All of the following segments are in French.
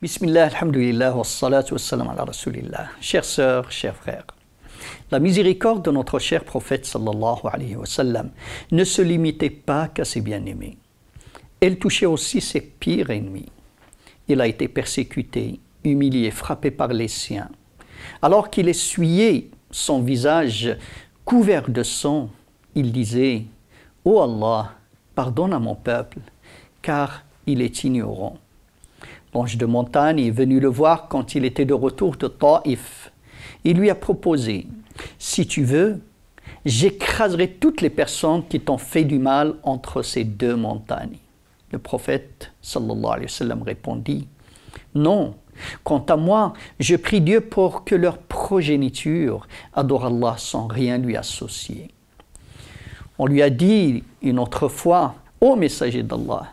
Bismillah, alhamdulillah, wa salatu wa salam ala rasulillah. Chères sœurs, chers frères, la miséricorde de notre cher prophète sallallahu alayhi wa sallam ne se limitait pas qu'à ses bien-aimés. Elle touchait aussi ses pires ennemis. Il a été persécuté, humilié, frappé par les siens. Alors qu'il essuyait son visage couvert de sang, il disait « Ô Allah, pardonne à mon peuple, car il est ignorant. » L'ange de montagne est venu le voir quand il était de retour de Taïf. Il lui a proposé « Si tu veux, j'écraserai toutes les personnes qui t'ont fait du mal entre ces deux montagnes. » Le prophète sallallahu alayhi wa sallam répondit « Non, quant à moi, je prie Dieu pour que leur progéniture adore Allah sans rien lui associer. » On lui a dit une autre fois « Ô messager d'Allah,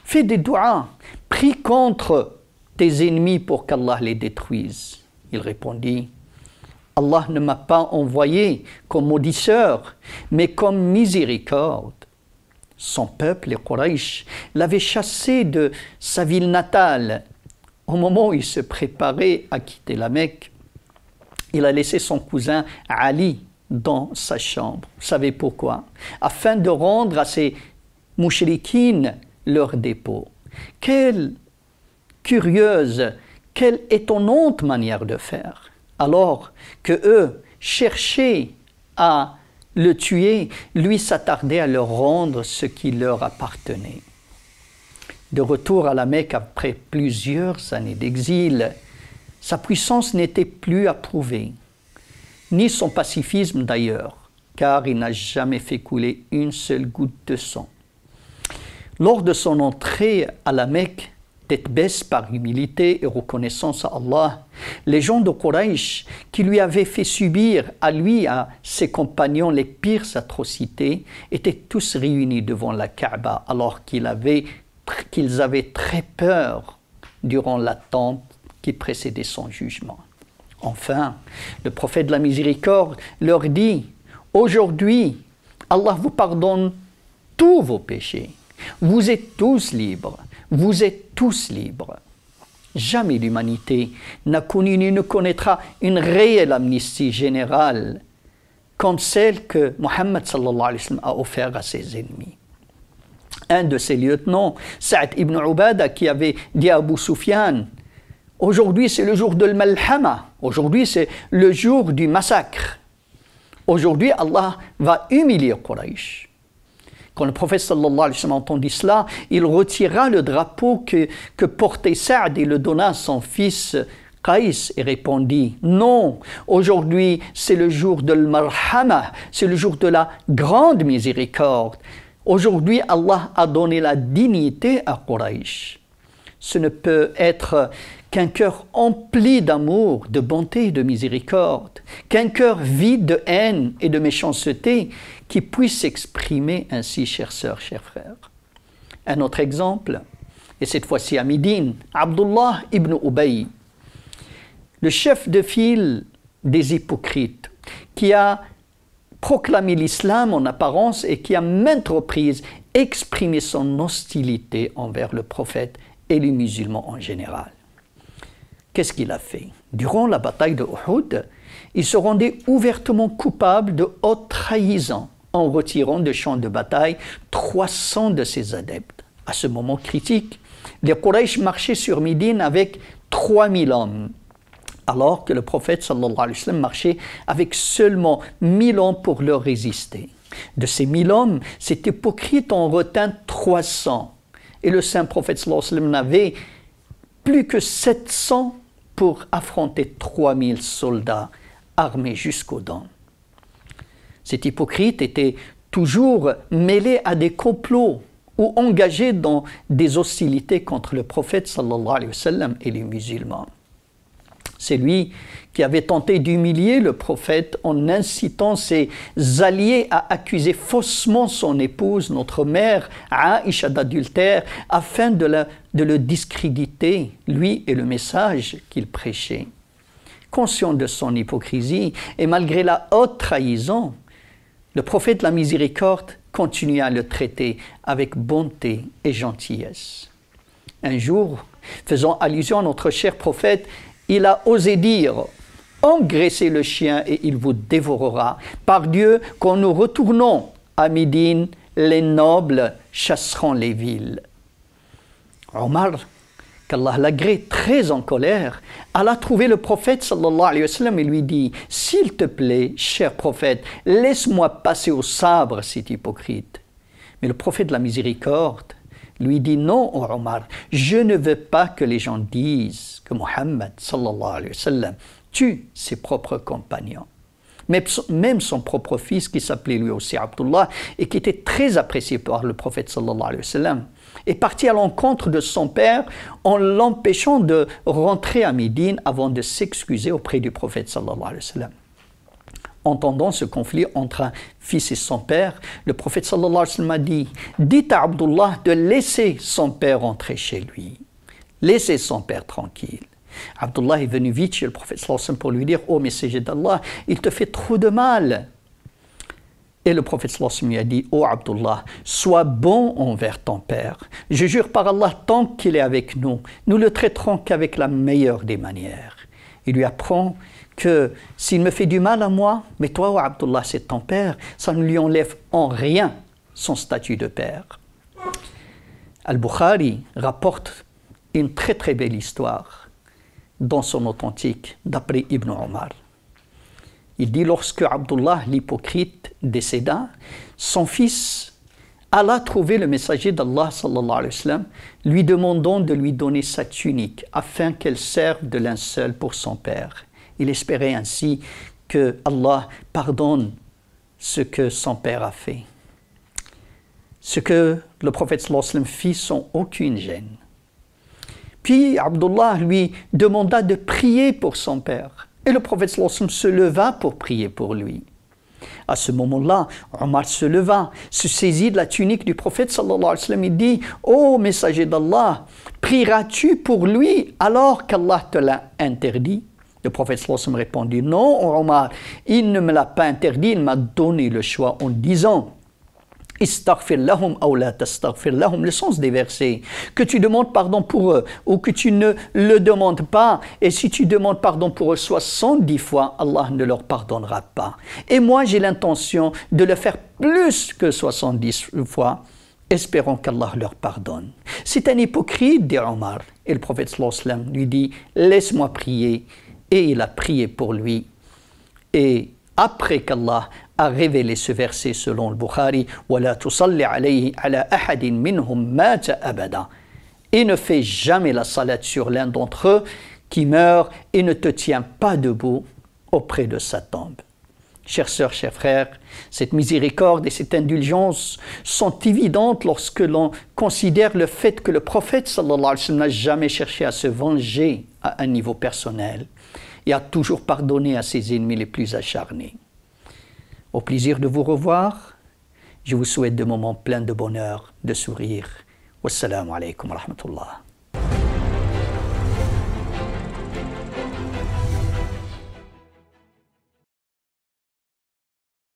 fais des du'as, prie contre tes ennemis pour qu'Allah les détruise. » Il répondit « Allah ne m'a pas envoyé comme maudisseur, mais comme miséricorde. » Son peuple, les Quraysh, l'avait chassé de sa ville natale. Au moment où il se préparait à quitter la Mecque, il a laissé son cousin Ali dans sa chambre. Vous savez pourquoi? Afin de rendre à ces mouchrikines leur dépôt. Quelle curieuse, quelle étonnante manière de faire. Alors que eux cherchaient à le tuer, lui s'attardait à leur rendre ce qui leur appartenait. De retour à la Mecque après plusieurs années d'exil, sa puissance n'était plus approuvée, ni son pacifisme d'ailleurs, car il n'a jamais fait couler une seule goutte de sang. Lors de son entrée à la Mecque, tête baisse par humilité et reconnaissance à Allah, les gens de Quraysh qui lui avaient fait subir à lui et à ses compagnons les pires atrocités étaient tous réunis devant la Kaaba alors qu'ils avaient très peur durant l'attente qui précédait son jugement. Enfin, le prophète de la miséricorde leur dit « Aujourd'hui, Allah vous pardonne tous vos péchés. Vous êtes tous libres. Vous êtes tous libres. » Jamais l'humanité n'a connu ni ne connaîtra une réelle amnistie générale comme celle que Mohammed sallallahu alayhi wa sallam a offerte à ses ennemis. Un de ses lieutenants, Sa'd ibn Ubada, qui avait dit à Abu Sufyan « Aujourd'hui c'est le jour de l'Malhama, aujourd'hui c'est le jour du massacre. Aujourd'hui Allah va humilier Quraysh. » Quand le prophète sallallahu alayhi wa sallam entendit cela, il retira le drapeau que portait Sa'd et le donna à son fils Qais et répondit « Non, aujourd'hui c'est le jour de l'Marhama, c'est le jour de la grande miséricorde. Aujourd'hui Allah a donné la dignité à Quraysh. » Ce ne peut être qu'un cœur empli d'amour, de bonté et de miséricorde, qu'un cœur vide de haine et de méchanceté qui puisse s'exprimer ainsi, chères sœurs, chers frères. Un autre exemple, et cette fois-ci à Médine, Abdullah ibn Ubay, le chef de file des hypocrites, qui a proclamé l'islam en apparence et qui a maintes reprises exprimé son hostilité envers le prophète et les musulmans en général. Qu'est-ce qu'il a fait? Durant la bataille de Uhud, il se rendait ouvertement coupable de haute trahison en retirant du champ de bataille 300 de ses adeptes. À ce moment critique, les Quraysh marchaient sur Médine avec 3000 hommes, alors que le prophète sallallahu alayhi wa sallam marchait avec seulement 1000 hommes pour leur résister. De ces 1000 hommes, cet hypocrite en retint 300. Et le saint prophète sallallahu alayhi wa sallam n'avait plus que 700 pour affronter 3000 soldats armés jusqu'aux dents. Cet hypocrite était toujours mêlé à des complots ou engagé dans des hostilités contre le prophète sallallahu alayhi wa sallam et les musulmans. C'est lui qui avait tenté d'humilier le prophète en incitant ses alliés à accuser faussement son épouse, notre mère, Aïcha, d'adultère, afin de le discréditer, lui et le message qu'il prêchait. Conscient de son hypocrisie et malgré la haute trahison, le prophète de la miséricorde continua à le traiter avec bonté et gentillesse. Un jour, Faisant allusion à notre cher prophète, il a osé dire « Engraissez le chien et il vous dévorera. Par Dieu, quand nous retournons à Médine, les nobles chasseront les villes. » Omar, qu'Allah l'agrée, très en colère, alla trouver le prophète sallallahu alayhi wa sallam et lui dit « S'il te plaît, cher prophète, laisse-moi passer au sabre cet hypocrite. » Mais le prophète de la miséricorde lui dit « Non, Omar, je ne veux pas que les gens disent que Mohammed sallallahu alayhi wa sallam tue ses propres compagnons. » Même son propre fils, qui s'appelait lui aussi Abdullah, et qui était très apprécié par le prophète sallallahu alayhi wa sallam, est parti à l'encontre de son père en l'empêchant de rentrer à Médine avant de s'excuser auprès du prophète sallallahu alayhi wa sallam. Entendant ce conflit entre un fils et son père, le prophète sallallahu alayhi wa sallam a dit « Dites à Abdullah de laisser son père rentrer chez lui. Laissez son père tranquille. » Abdullah est venu vite chez le prophète sallallahu alayhi wa sallam pour lui dire « Ô messager d'Allah, il te fait trop de mal. » Et le prophète sallallahu alayhi wa sallam lui a dit « Ô Abdullah, sois bon envers ton père. Je jure par Allah, tant qu'il est avec nous, nous le traiterons qu'avec la meilleure des manières. » Il lui apprend que s'il me fait du mal à moi, mais toi, ô Abdullah, c'est ton père, ça ne lui enlève en rien son statut de père. Al-Bukhari rapporte une très très belle histoire dans son authentique d'après Ibn Omar. Il dit, lorsque Abdullah l'hypocrite décéda, son fils alla trouver le messager d'Allah sallallahu alayhi wa sallam, lui demandant de lui donner sa tunique afin qu'elle serve de linceul pour son père. Il espérait ainsi que Allah pardonne ce que son père a fait. Ce que le prophète sallallahu alayhi wa sallam fit sans aucune gêne. Puis Abdullah lui demanda de prier pour son père. Et le prophète sallallahu alayhi wa sallam se leva pour prier pour lui. À ce moment-là, Omar se leva, se saisit de la tunique du prophète sallallahu alayhi wa sallam et dit « Ô messager d'Allah, prieras-tu pour lui alors qu'Allah te l'a interdit ?» Le prophète sallallahu alayhi wa sallam répondit « Non, Omar, il ne me l'a pas interdit, il m'a donné le choix en disant « Istaghfir lahum ou la tastaghfir lahum » le sens des versets, que tu demandes pardon pour eux ou que tu ne le demandes pas, et si tu demandes pardon pour eux 70 fois, Allah ne leur pardonnera pas. Et moi j'ai l'intention de le faire plus que 70 fois, espérant qu'Allah leur pardonne. C'est un hypocrite, dit Omar, et le prophète sallallahu alayhi wa sallam lui dit « Laisse-moi prier », et il a prié pour lui. Et après qu'Allah a révélé ce verset selon le Bukhari, وَلَا تُصَلِّ عَلَيْهِ عَلَى أَحَدٍ مِّنْهُمْ مَاتَ أَبَدًا. Et ne fais jamais la salade sur l'un d'entre eux qui meurt et ne te tiens pas debout auprès de sa tombe. Chères sœurs, chers frères, cette miséricorde et cette indulgence sont évidentes lorsque l'on considère le fait que le prophète sallallahu alayhi wa sallam n'a jamais cherché à se venger à un niveau personnel et a toujours pardonné à ses ennemis les plus acharnés. Au plaisir de vous revoir, je vous souhaite de moments pleins de bonheur, de sourire. Wassalamu alaikum wa rahmatullah.